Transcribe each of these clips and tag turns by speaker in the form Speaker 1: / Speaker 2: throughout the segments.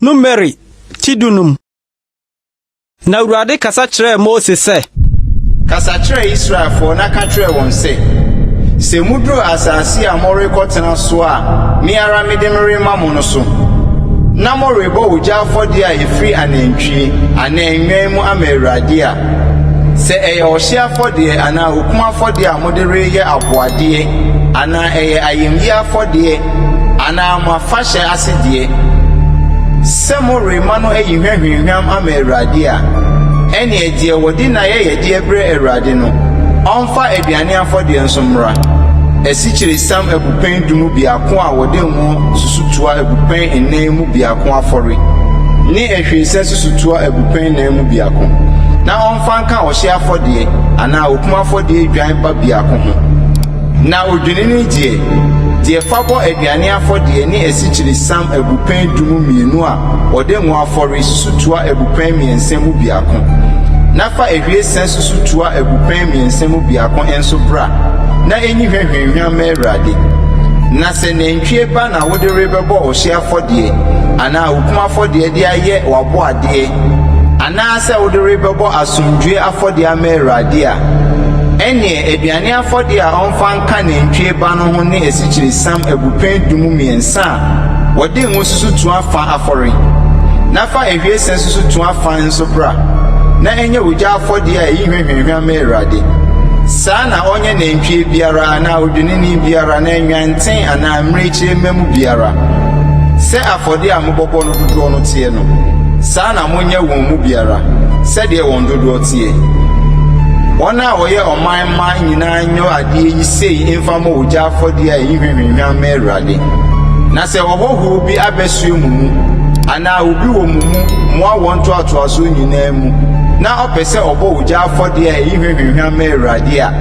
Speaker 1: Numeri tidunum. Na Awurade kasa kyerɛ Mose sɛ,
Speaker 2: kasa kyerɛ Israel for na ka kyerɛ wɔn sɛ, sɛ muduro asase a morekɔtena so a me ara mede merema mo no so, na morebɔ ogya afɔde a ɛfiri anantwie anaa nnwan mu ama Awurade a, sɛ ɛyɛ ɔhye afɔdeɛ anaa okum afɔdeɛ a mode reyɛ aboadeɛ anaa ɛyɛ ayamyi afɔdeɛ anaa mo afahyɛ asedeɛ, sɛ morema no ayi hwehwehwam ama Awurade a, ɛne deɛ wɔde na yɛyɛdeɛ brɛ Awurade no ɔmfa aduane afɔdeɛ nso mmra. Esikyiri-sam abupɛn dumu biako a wɔde ngo susutua abupɛn enan mu biako afɔre, ne ehwiesa susutua abupɛn nan mu biako, na ɔmfa nka ɔhye afɔdeɛ anaa okum afɔdeɛ dwan ba biako ho. Na odwene ne deɛ fa bɔ aduane afɔdeɛ ne esikyiri-sam abupɛn dumu mienu a wɔde ngo afɔre susutua abupɛn mmiɛnsa mu biako, na fa ehwiesa susutua abupɛn mmiɛnsa mu biako enso bra na enyi hwehwehwam ma Awurade. Na sɛ nantwie ba na wode rebɛbɔ ɔhye afɔdeɛ anaa okum afɔdeɛ de ayɛ wabɔ adeɛ, anaa sɛ wode rebɛbɔ asomdwie afɔdeɛ ama Awurade a, ɛne aduane afɔdeɛ a ɔmfa nka nantwie ba no ho ne esikyiri-sam abupɛn dumu mmiɛnsa a wɔde ngo susutua fa afɔre, na fa ehwiesa susutua fa nso bra na enye ogya afɔdeɛ a eyi hwehwehwam ma Awurade. Saa na onye nantwie biara na odwinini biara na nwanten ana mmerekyire memu biara, sɛ afɔde a mobɔbɔ no dodoɔ no tie no, saa na monye wɔn mu biara sɛdeɛ wɔn dodoɔ tie. Wɔn a wɔyɛ ɔman ma nyinaa nyɛ adeɛ yi sei mfa ma ogya afɔde a ɛyi hwehwehwam ma Awurade. Na sɛ wɔhɔhoɔ bi abɛsue mu mu anaa obi wɔ mu mmoa wɔn toatoaso nyinaa mu, na ɔpɛ sɛ ɔbɔ ogya afɔdeɛ a ɛyi hwehwehwam ma Awurade a,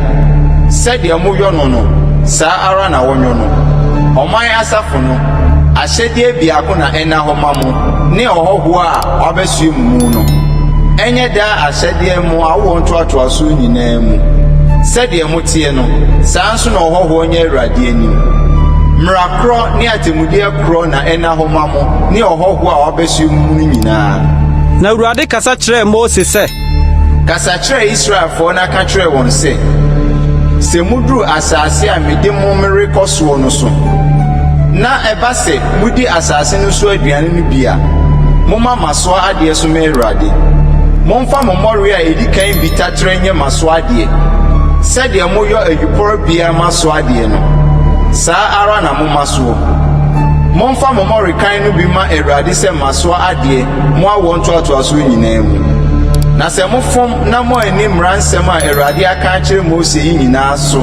Speaker 2: sɛdeɛ moyɔ no no, saa ara na wɔnyɔ no. Ɔman asafo no, ahyɛdeɛ biako na ɛna hɔ ma mo ne ɔhɔhoɔ a ɔbɛsue mu no. Ɛnyɛ daa ahyɛdeɛ mo a wɔn toatoaso nyinaa mu. Sɛdeɛ motie no, saa nso na ɔhɔhoɔ nyɛ Awurade anim. Mmara korɔ ne atemudeɛ korɔ na ɛna hɔ ma mo ne ɔhɔhoɔ a ɔbɛsue mu no nyinaa.
Speaker 1: Na Awurade kasa kyerɛ Mose sɛ,
Speaker 2: kasa kyerɛ Israelfoɔ na ka kyerɛ wɔn sɛ, sɛ muduru asase a mede mo merekɔ soɔ no so, na ɛba sɛ mudi asase no so aduane no bi a, momma masoa adeɛ so ma Awurade. Momfa mo mmɔre a edi kan bi tatrɛ nyɛ masoa adeɛ, sɛdeɛ moyɔ adwupɔre bia masoa adeɛ no, saa ara na momma soɔ. Momfa mo mmɔrekan no bi ma Awurade sɛ masoa adeɛ mo awɔ ntoatoaso nyinaa mu. Na sɛ mofom na mo ani mmara nsɛm a Awurade aka akyerɛ Mose yi nyinaa so,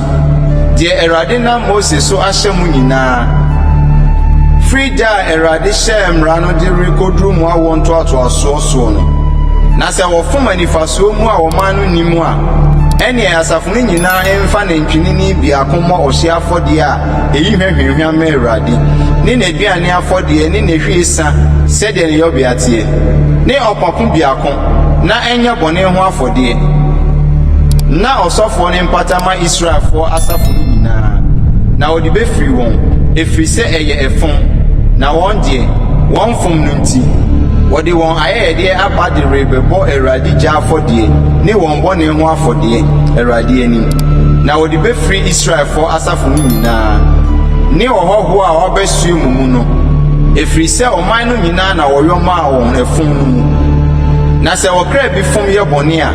Speaker 2: deɛ Awurade nam Mose so ahyɛ mo nyinaa, firi da a Awurade hyɛɛ mmara no de rekɔduru mo awɔ ntoatoasoɔ soɔ no. Na sɛ wɔfom anifasoɔ mu a wɔman no nim a, ɛne asafo no nyinaa ɛmfa nantwinini biako mmɔ ɔhye afɔdeɛ a ɛyi hwehwehwam ma Awurade, ne n'aduane afɔdeɛ ne n'ehwiesa sɛdeɛ ne yɔbea teɛ, ne ɔpapo biako na ɛnyɛ bɔne ho afɔdeɛ. Na ɔsɔfoɔ ne mpata ma Israelfoɔ asafo no nyinaa, na wɔde bɛfiri wɔn, ɛfiri sɛ ɛyɛ ɛfom, na wɔn deɛ wɔn fom no nti, wɔde wɔn ayɛyɛdeɛ aba de rebɛbɔ Awurade gya afɔdeɛ ne wɔn bɔne ho afɔdeɛ Awurade anim. Na wɔde bɛfiri Israelfoɔ asafo no nyinaa ne ɔhɔhoɔ a ɔbɛsue mu mu no, ɛfiri sɛ ɔman no nyinaa na wɔyɔ maa wɔn ɛfom no mu. Na sɛ wɔkra bi fom yɛ bɔne a,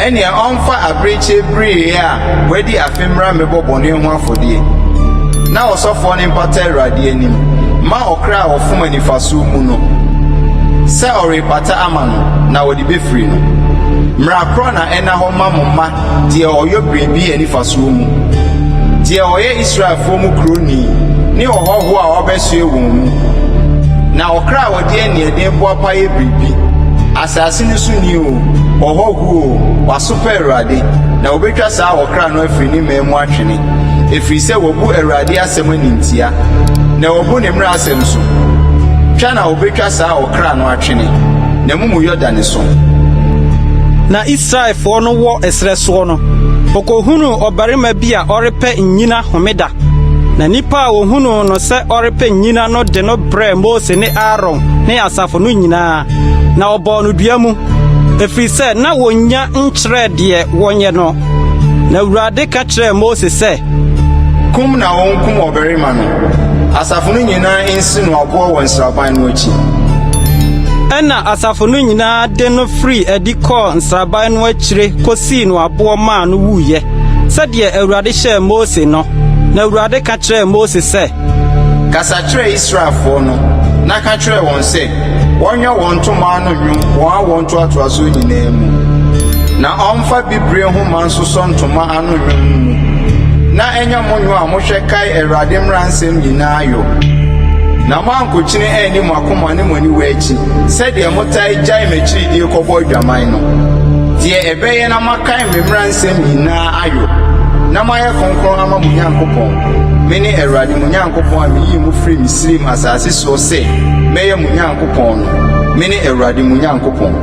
Speaker 2: ɛnea ɔmfa abirekyie bere a wɔadi afe mmra mebɔ bɔne ho afɔdeɛ, na ɔsɔfoɔ ne mpata Awurade anim ma ɔkra a ɔfom anifasoɔ mu no, sɛ ɔrepata ama no na wɔde bɛfiri no. Mmara korɔ na ɛna hɔ ma mo mma deɛ ɔyɔ biribi anifasoɔ mu, deɛ ɔyɛ Israelfoɔ mu kuroni ne ɔhɔhoɔ a ɔbɛsue wɔn mu, na ɔkra a wɔde aniɛden boapa yɛ biribi, asase no so ni o, ɔhɔhoɔ wasopɛ Awurade, na wɔbɛtwa saa ɔkra no afiri ne mmaa mu atwene, ɛfiri sɛ wɔbu Awurade asɛm animtia, na wɔbu ne mmara asɛm so. Twa na wɔbɛtwa saa ɔkra no atwene, na mumuyɔ da ne so.
Speaker 1: Na Israelfoɔ no wɔ ɛsrɛ soɔ no, wɔkɔhunu ɔbarima bi a ɔrepɛ nnyina homeda. Na nipa a wɔhunu no sɛ ɔrepɛ nnyina no de no brɛ Mose ne Aaron ne asafo no nyinaa na ɔbɔ no dua mu efiri sɛ na wonya nkyerɛ deɛ wɔnyɛ no na Awurade ka kyerɛ Mose sɛ
Speaker 2: kum na wonkum ɔbarima no asafo no nyinaa nsi no aboɔ wɔ nsraban no akyi
Speaker 1: ɛna asafo no nyinaa de no firi adi kɔɔ nsraban no akyire kosii no aboɔ maa no wuyɛ sɛdeɛ Awurade hyɛɛ Mose no na Awurade ka kyerɛɛ Mose sɛ
Speaker 2: kasa kyerɛ Israelfoɔ no na ka kyerɛ wɔn sɛ wɔnyɛ wɔn ntoma no nnwom wɔn a wɔn toatoaso nyinaa mu na ɔmfa bibire nhoma nsosɔ ntoma ano nnwom mu na ɛnyɛ mo nnwom a mohwɛ kae Awurade mmaransɛm nyinaa yɔ na mo ankokyene ani mo akoma ne mo aniwa akyi sɛdeɛ motae gyae m'akyiridie kɔbɔ adwaman no deɛ ɛbɛyɛ na makae me mmaransɛm nyinaa ayɔ na moayɛ kronkron ama mo Nyankopɔn mene Awurade mo Nyankopɔn a meyii mo firi Misraim asase so sɛ mɛyɛ mo Nyankopɔn no mene Awurade mo Nyankopɔn